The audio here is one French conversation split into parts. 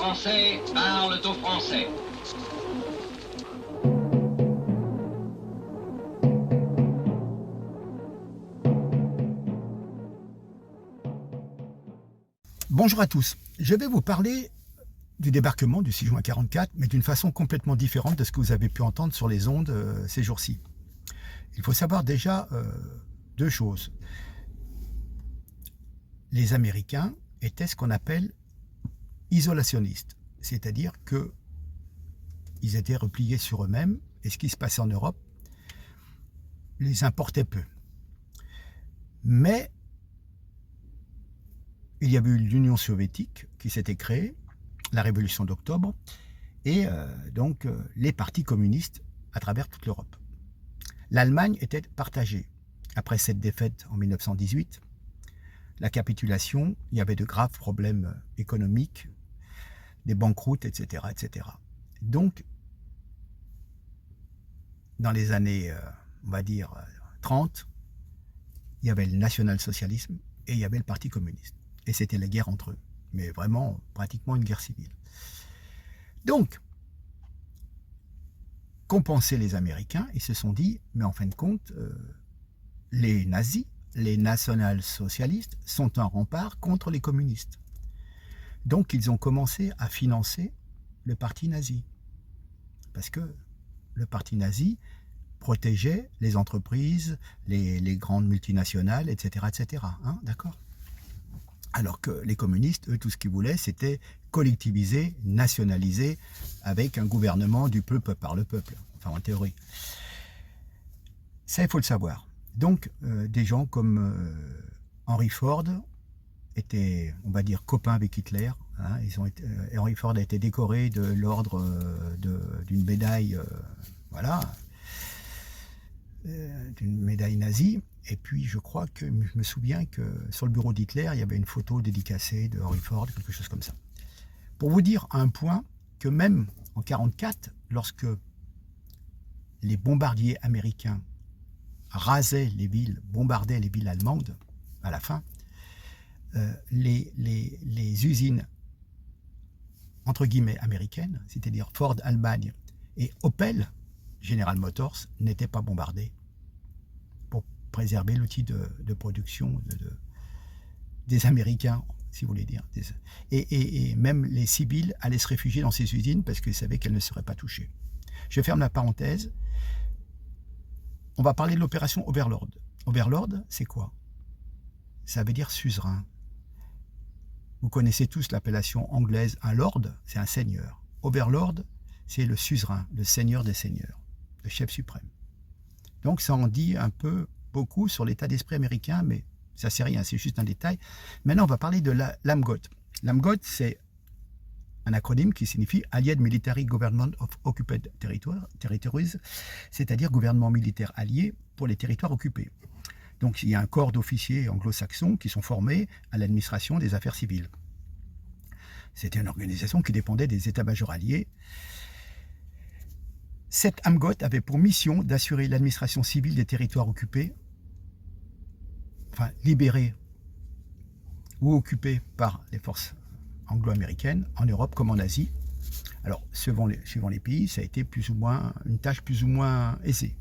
Français parlent aux Français. Bonjour à tous, je vais vous parler du débarquement du 6 juin 1944, mais d'une façon complètement différente de ce que vous avez pu entendre sur les ondes ces jours-ci. Il faut savoir déjà deux choses. Les Américains étaient ce qu'on appelle isolationnistes, c'est-à-dire qu'ils étaient repliés sur eux-mêmes et ce qui se passait en Europe les importait peu. Mais il y avait eu l'Union soviétique qui s'était créée, la révolution d'octobre, et donc les partis communistes à travers toute l'Europe. L'Allemagne était partagée. Après cette défaite en 1918, la capitulation, il y avait de graves problèmes économiques, des banqueroutes, etc. etc. Donc, dans les années, on va dire, 30, il y avait le national-socialisme et il y avait le Parti communiste. Et c'était la guerre entre eux, mais vraiment pratiquement une guerre civile. Donc, qu'ont pensé les Américains? Ils se sont dit, mais en fin de compte, les nazis, les national-socialistes sont un rempart contre les communistes. Donc, ils ont commencé à financer le parti nazi. Parce que le parti nazi protégeait les entreprises, les grandes multinationales, etc. etc. Hein, d'accord ? Alors que les communistes, eux, tout ce qu'ils voulaient, c'était collectiviser, nationaliser, avec un gouvernement du peuple par le peuple, enfin en théorie. Ça, il faut le savoir. Donc, des gens comme Henry Ford étaient, on va dire, copains avec Hitler. Hein, Henry Ford a été décoré de l'ordre d'une médaille, voilà, d'une médaille nazie. Et puis, je crois que je me souviens que sur le bureau d'Hitler, il y avait une photo dédicacée de Henry Ford, quelque chose comme ça. Pour vous dire à un point que même en 1944, lorsque les bombardiers américains rasaient les villes, bombardaient les villes allemandes, à la fin, les usines, entre guillemets, américaines, c'est-à-dire Ford Allemagne et Opel, General Motors, n'étaient pas bombardées pour préserver l'outil de production des Américains, si vous voulez dire. Et même les civils allaient se réfugier dans ces usines parce qu'ils savaient qu'elles ne seraient pas touchées. Je ferme la parenthèse. On va parler de l'opération Overlord. Overlord, c'est quoi? Ça veut dire suzerain. Vous connaissez tous l'appellation anglaise, un lord, c'est un seigneur. Overlord, c'est le suzerain, le seigneur des seigneurs, le chef suprême. Donc ça en dit un peu, beaucoup sur l'état d'esprit américain, mais ça c'est rien, c'est juste un détail. Maintenant, on va parler de l'AMGOT. L'AMGOT, c'est un acronyme qui signifie Allied Military Government of Occupied Territories, c'est-à-dire gouvernement militaire allié pour les territoires occupés. Donc il y a un corps d'officiers anglo-saxons qui sont formés à l'administration des affaires civiles. C'était une organisation qui dépendait des états-majors alliés. Cette AMGOT avait pour mission d'assurer l'administration civile des territoires occupés, enfin libérés ou occupés par les forces anglo-américaines, en Europe comme en Asie. Alors, suivant les pays, ça a été plus ou moins une tâche plus ou moins aisée.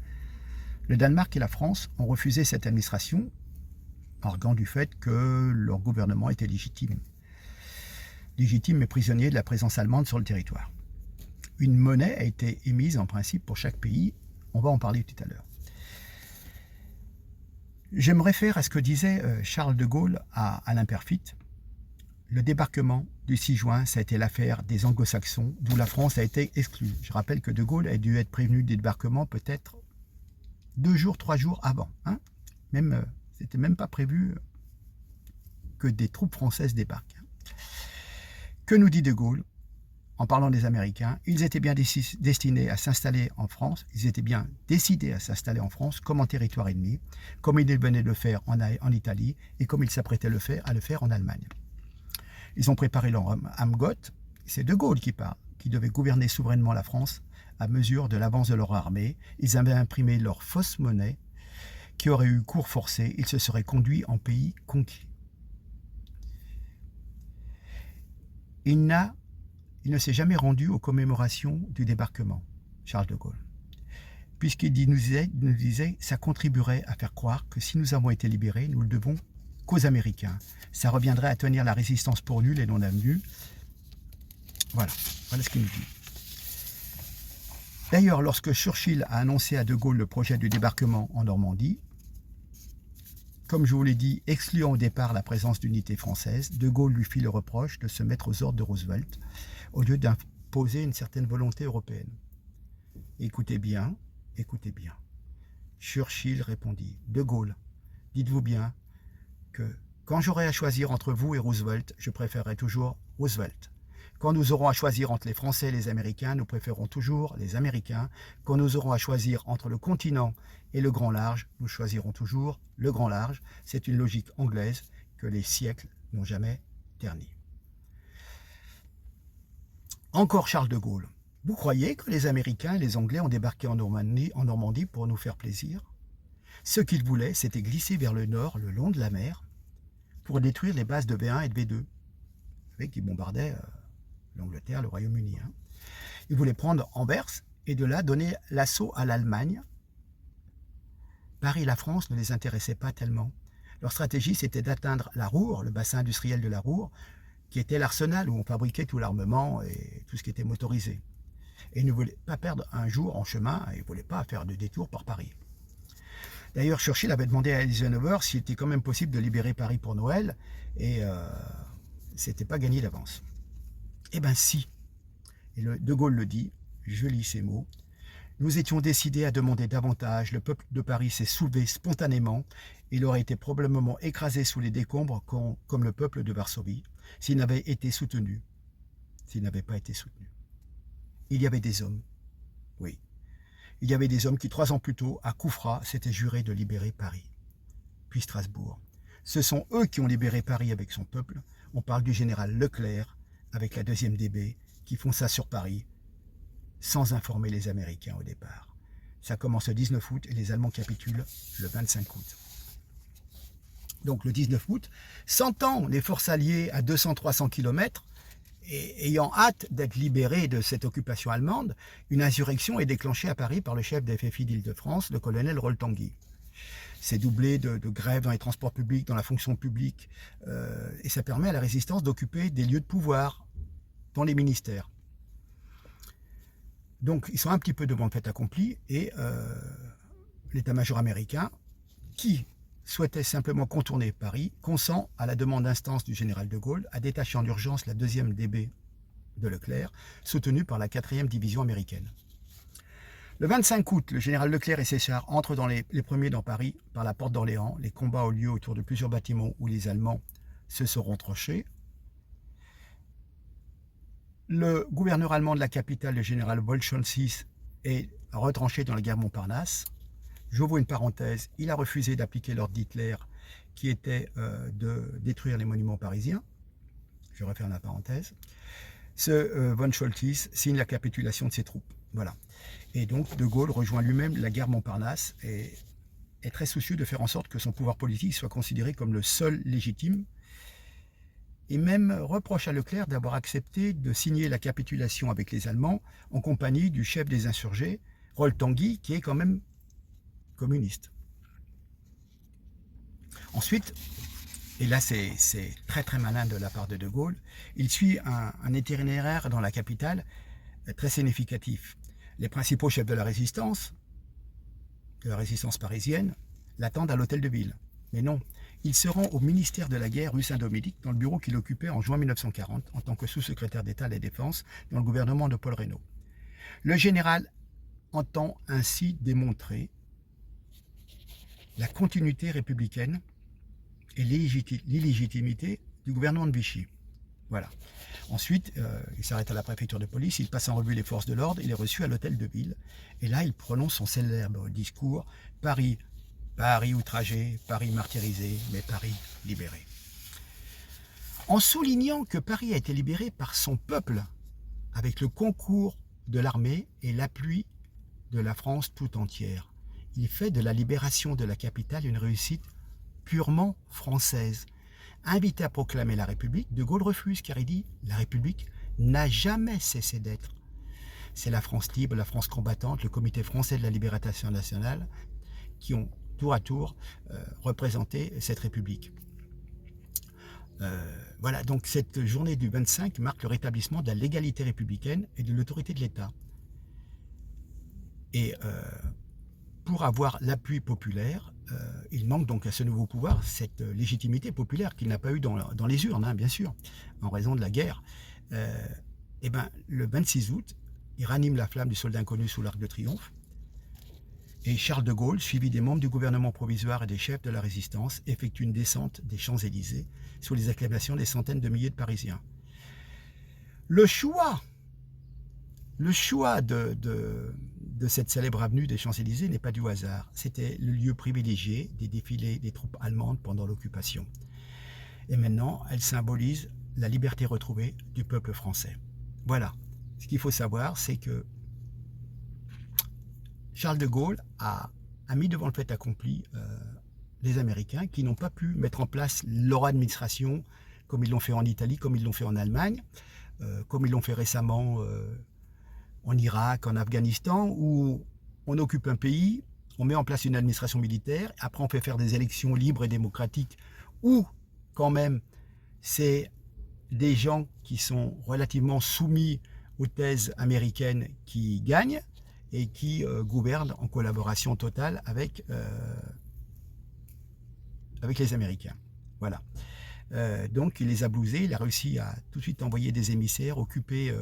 Le Danemark et la France ont refusé cette administration, arguant du fait que leur gouvernement était légitime mais prisonnier de la présence allemande sur le territoire. Une monnaie a été émise en principe pour chaque pays, on va en parler tout à l'heure. Je me réfère à ce que disait Charles de Gaulle à Alain Peyrefitte. Le débarquement du 6 juin, ça a été l'affaire des anglo-saxons, d'où la France a été exclue. Je rappelle que de Gaulle a dû être prévenu du débarquement peut-être 2 jours, 3 jours avant. Hein, c'était même pas prévu que des troupes françaises débarquent. Que nous dit de Gaulle? En parlant des Américains, ils étaient bien destinés à s'installer en France, ils étaient bien décidés à s'installer en France comme en territoire ennemi, comme ils venaient de le faire en Italie et comme ils s'apprêtaient à le faire en Allemagne. Ils ont préparé leur AMGOT, c'est de Gaulle qui parle, qui devait gouverner souverainement la France à mesure de l'avance de leur armée. Ils avaient imprimé leur fausse monnaie qui aurait eu cours forcé, ils se seraient conduits en pays conquis. Il il ne s'est jamais rendu aux commémorations du débarquement, Charles de Gaulle, puisqu'il nous disait ça contribuerait à faire croire que si nous avons été libérés, nous le devons qu'aux Américains. Ça reviendrait à tenir la résistance pour nulle et non avenue. Voilà ce qu'il nous dit. D'ailleurs, lorsque Churchill a annoncé à De Gaulle le projet du débarquement en Normandie, comme je vous l'ai dit, excluant au départ la présence d'unités françaises, De Gaulle lui fit le reproche de se mettre aux ordres de Roosevelt au lieu d'imposer une certaine volonté européenne. Écoutez bien. Churchill répondit, De Gaulle, dites-vous bien que quand j'aurai à choisir entre vous et Roosevelt, je préférerai toujours Roosevelt. Quand nous aurons à choisir entre les Français et les Américains, nous préférons toujours les Américains. Quand nous aurons à choisir entre le continent et le grand large, nous choisirons toujours le grand large. C'est une logique anglaise que les siècles n'ont jamais ternie. Encore Charles de Gaulle. Vous croyez que les Américains et les Anglais ont débarqué en Normandie pour nous faire plaisir? Ce qu'ils voulaient, c'était glisser vers le nord, le long de la mer, pour détruire les bases de V1 et de V2, avec qui bombardaient l'Angleterre, le Royaume-Uni. Ils voulaient prendre Anvers et de là donner l'assaut à l'Allemagne. Paris et la France ne les intéressaient pas tellement. Leur stratégie, c'était d'atteindre la Ruhr, le bassin industriel de la Ruhr, qui était l'arsenal où on fabriquait tout l'armement et tout ce qui était motorisé. Et ils ne voulaient pas perdre un jour en chemin, et ils ne voulaient pas faire de détour par Paris. D'ailleurs, Churchill avait demandé à Eisenhower s'il était quand même possible de libérer Paris pour Noël, et c'était pas gagné d'avance. Eh bien si, et De Gaulle le dit, je lis ces mots, nous étions décidés à demander davantage, le peuple de Paris s'est soulevé spontanément, il aurait été probablement écrasé sous les décombres comme le peuple de Varsovie, s'il n'avait pas été soutenu. Il y avait des hommes, oui, il y avait des hommes qui 3 ans plus tôt, à Couffra, s'étaient jurés de libérer Paris, puis Strasbourg. Ce sont eux qui ont libéré Paris avec son peuple, on parle du général Leclerc, avec la 2e DB, qui font ça sur Paris, sans informer les Américains au départ. Ça commence le 19 août et les Allemands capitulent le 25 août. Donc le 19 août, sentant les forces alliées à 200-300 km, et ayant hâte d'être libérés de cette occupation allemande, une insurrection est déclenchée à Paris par le chef des FFI d'Île-de-France, le colonel Roltanguy. C'est doublé de grèves dans les transports publics, dans la fonction publique, et ça permet à la résistance d'occuper des lieux de pouvoir dans les ministères. Donc ils sont un petit peu devant le fait accompli, et l'état-major américain, qui souhaitait simplement contourner Paris, consent à la demande d'instance du général de Gaulle à détacher en urgence la 2e DB de Leclerc, soutenue par la 4e division américaine. Le 25 août, le général Leclerc et ses chars entrent les premiers dans Paris par la porte d'Orléans. Les combats ont lieu autour de plusieurs bâtiments où les Allemands se seront tranchés. Le gouverneur allemand de la capitale, le général Wolf-Schonsis, est retranché dans la gare Montparnasse. J'ouvre une parenthèse, il a refusé d'appliquer l'ordre d'Hitler qui était de détruire les monuments parisiens. Je referme la parenthèse. Ce von Scholtis signe la capitulation de ses troupes. Voilà. Et donc De Gaulle rejoint lui-même la gare Montparnasse et est très soucieux de faire en sorte que son pouvoir politique soit considéré comme le seul légitime. Et même reproche à Leclerc d'avoir accepté de signer la capitulation avec les Allemands en compagnie du chef des insurgés, Roltanguy, qui est quand même communiste. Ensuite, et là c'est très très malin de la part de Gaulle, il suit un itinéraire dans la capitale très significatif. Les principaux chefs de la résistance parisienne, l'attendent à l'hôtel de ville. Mais non, il se rend au ministère de la guerre rue Saint-Dominique, dans le bureau qu'il occupait en juin 1940 en tant que sous-secrétaire d'État à la Défense dans le gouvernement de Paul Reynaud. Le général entend ainsi démontrer la continuité républicaine et l'illégitimité du gouvernement de Vichy. Voilà. Ensuite, il s'arrête à la préfecture de police, il passe en revue les forces de l'ordre, il est reçu à l'hôtel de ville. Et là, il prononce son célèbre discours « Paris, Paris outragé, Paris martyrisé, mais Paris libéré ». En soulignant que Paris a été libéré par son peuple, avec le concours de l'armée et l'appui de la France tout entière. Il fait de la libération de la capitale une réussite purement française. Invité à proclamer la République, De Gaulle refuse car il dit « La République n'a jamais cessé d'être. C'est la France libre, la France combattante, le Comité français de la libération nationale qui ont tour à tour représenté cette République. Voilà, donc cette journée du 25 marque le rétablissement de la légalité républicaine et de l'autorité de l'État. Et pour avoir l'appui populaire, il manque donc à ce nouveau pouvoir cette légitimité populaire qu'il n'a pas eu dans les urnes, hein, bien sûr, en raison de la guerre. Et ben, le 26 août, il ranime la flamme du soldat inconnu sous l'Arc de Triomphe. Et Charles de Gaulle, suivi des membres du gouvernement provisoire et des chefs de la résistance, effectue une descente des Champs-Élysées sous les acclamations des centaines de milliers de Parisiens. Le choix de cette célèbre avenue des Champs-Élysées n'est pas du hasard. C'était le lieu privilégié des défilés des troupes allemandes pendant l'occupation. Et maintenant, elle symbolise la liberté retrouvée du peuple français. Voilà. Ce qu'il faut savoir, c'est que Charles de Gaulle a mis devant le fait accompli les Américains qui n'ont pas pu mettre en place leur administration comme ils l'ont fait en Italie, comme ils l'ont fait en Allemagne, comme ils l'ont fait récemment en Irak, en Afghanistan, où on occupe un pays, on met en place une administration militaire, après on fait faire des élections libres et démocratiques, où quand même c'est des gens qui sont relativement soumis aux thèses américaines qui gagnent et qui gouvernent en collaboration totale avec les Américains. Voilà. Donc il les a blousés, il a réussi à tout de suite envoyer des émissaires, occuper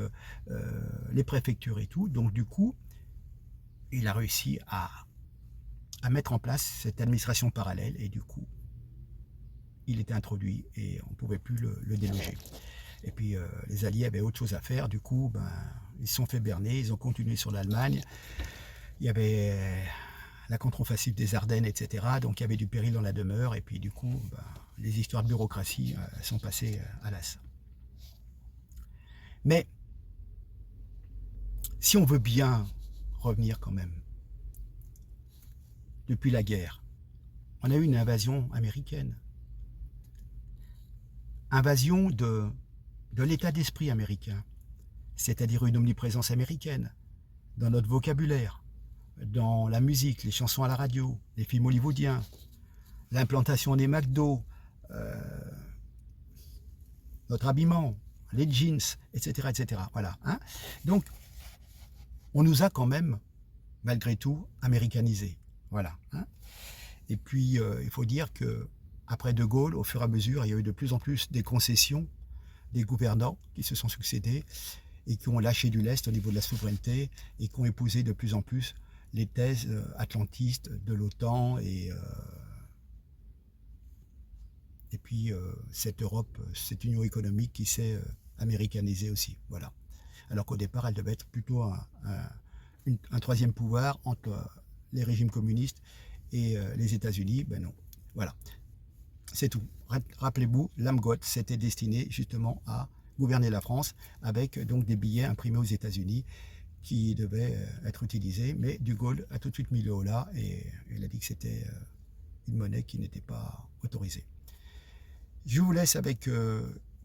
les préfectures et tout. Donc du coup, il a réussi à mettre en place cette administration parallèle et du coup, il était introduit et on ne pouvait plus le déloger. Et puis les Alliés avaient autre chose à faire, du coup, ils se sont fait berner, ils ont continué sur l'Allemagne. Il y avait la contre-offensive des Ardennes, etc. Donc il y avait du péril dans la demeure, et puis du coup, les histoires de bureaucratie sont passées à l'as. Mais si on veut bien revenir quand même, depuis la guerre, on a eu une invasion américaine. Invasion de l'état d'esprit américain, c'est-à-dire une omniprésence américaine dans notre vocabulaire, dans la musique, les chansons à la radio, les films hollywoodiens, l'implantation des McDo, notre habillement, les jeans, etc. etc. Voilà, hein. Donc, on nous a quand même, malgré tout, américanisés. Voilà, hein. Et puis, il faut dire que après De Gaulle, au fur et à mesure, il y a eu de plus en plus des concessions des gouvernants qui se sont succédés et qui ont lâché du lest au niveau de la souveraineté et qui ont épousé de plus en plus les thèses atlantistes de l'OTAN et puis cette Europe, cette union économique qui s'est américanisée aussi. Voilà. Alors qu'au départ, elle devait être plutôt un troisième pouvoir entre les régimes communistes et les États-Unis. Ben non. Voilà. C'est tout. Rappelez-vous, l'AMGOT, c'était destiné justement à gouverner la France avec donc des billets imprimés aux États-Unis qui devaient être utilisés. Mais De Gaulle a tout de suite mis le holà et il a dit que c'était une monnaie qui n'était pas autorisée. Je vous laisse avec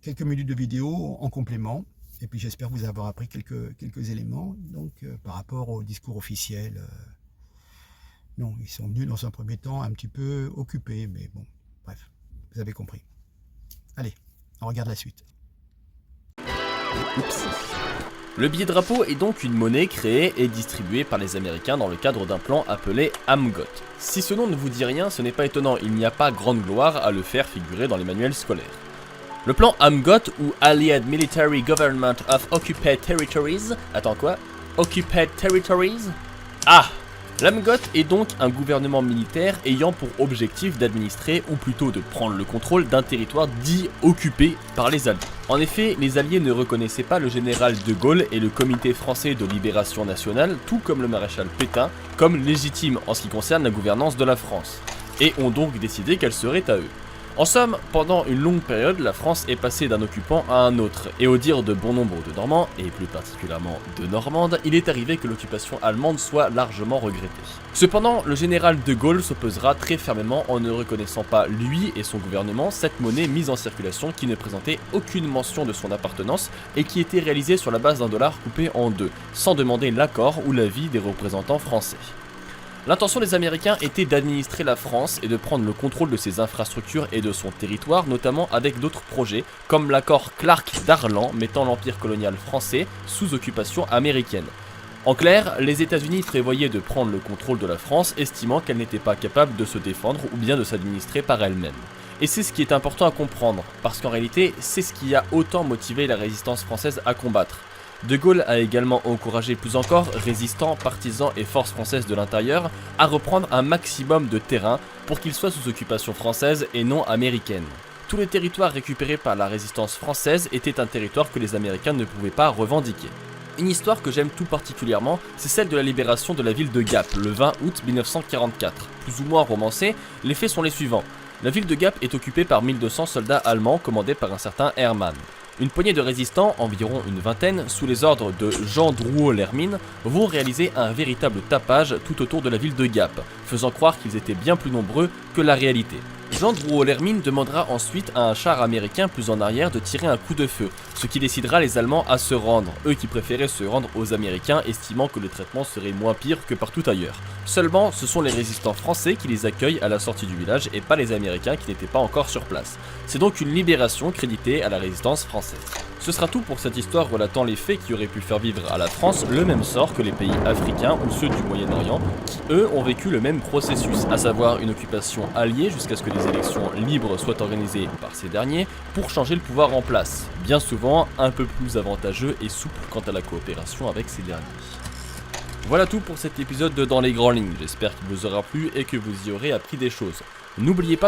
quelques minutes de vidéo en complément. Et puis j'espère vous avoir appris quelques éléments donc, par rapport au discours officiel. Non, ils sont venus dans un premier temps un petit peu occupés, mais bon, bref, vous avez compris. Allez, on regarde la suite. Oups. Le billet drapeau est donc une monnaie créée et distribuée par les Américains dans le cadre d'un plan appelé AMGOT. Si ce nom ne vous dit rien, ce n'est pas étonnant, il n'y a pas grande gloire à le faire figurer dans les manuels scolaires. Le plan AMGOT, ou Allied Military Government of Occupied Territories... Attends quoi? Occupied Territories? Ah! L'AMGOT est donc un gouvernement militaire ayant pour objectif d'administrer, ou plutôt de prendre le contrôle d'un territoire dit occupé par les Alliés. En effet, les Alliés ne reconnaissaient pas le général de Gaulle et le Comité français de libération nationale, tout comme le maréchal Pétain, comme légitimes en ce qui concerne la gouvernance de la France, et ont donc décidé qu'elle serait à eux. En somme, pendant une longue période, la France est passée d'un occupant à un autre, et au dire de bon nombre de Normands, et plus particulièrement de Normandes, il est arrivé que l'occupation allemande soit largement regrettée. Cependant, le général de Gaulle s'opposera très fermement en ne reconnaissant pas, lui et son gouvernement, cette monnaie mise en circulation qui ne présentait aucune mention de son appartenance et qui était réalisée sur la base d'un dollar coupé en deux, sans demander l'accord ou l'avis des représentants français. L'intention des Américains était d'administrer la France et de prendre le contrôle de ses infrastructures et de son territoire, notamment avec d'autres projets, comme l'accord Clark-Darlan mettant l'empire colonial français sous occupation américaine. En clair, les États-Unis prévoyaient de prendre le contrôle de la France, estimant qu'elle n'était pas capable de se défendre ou bien de s'administrer par elle-même. Et c'est ce qui est important à comprendre, parce qu'en réalité, c'est ce qui a autant motivé la résistance française à combattre. De Gaulle a également encouragé plus encore résistants, partisans et forces françaises de l'intérieur à reprendre un maximum de terrain pour qu'ils soient sous occupation française et non américaine. Tous les territoires récupérés par la résistance française étaient un territoire que les Américains ne pouvaient pas revendiquer. Une histoire que j'aime tout particulièrement, c'est celle de la libération de la ville de Gap, le 20 août 1944. Plus ou moins romancée, les faits sont les suivants. La ville de Gap est occupée par 1200 soldats allemands commandés par un certain Hermann. Une poignée de résistants, environ une vingtaine, sous les ordres de Jean Drouot-Lhermine, vont réaliser un véritable tapage tout autour de la ville de Gap, faisant croire qu'ils étaient bien plus nombreux que la réalité. Jean Drouot-Lhermine demandera ensuite à un char américain plus en arrière de tirer un coup de feu, ce qui décidera les Allemands à se rendre, eux qui préféraient se rendre aux Américains, estimant que le traitement serait moins pire que partout ailleurs. Seulement, ce sont les résistants français qui les accueillent à la sortie du village et pas les Américains qui n'étaient pas encore sur place. C'est donc une libération créditée à la résistance française. Ce sera tout pour cette histoire relatant les faits qui auraient pu faire vivre à la France le même sort que les pays africains ou ceux du Moyen-Orient, qui eux ont vécu le même processus, à savoir une occupation alliée jusqu'à ce que des élections libres soient organisées par ces derniers pour changer le pouvoir en place, bien souvent un peu plus avantageux et souple quant à la coopération avec ces derniers. Voilà tout pour cet épisode de Dans les grandes lignes, j'espère qu'il vous aura plu et que vous y aurez appris des choses. N'oubliez pas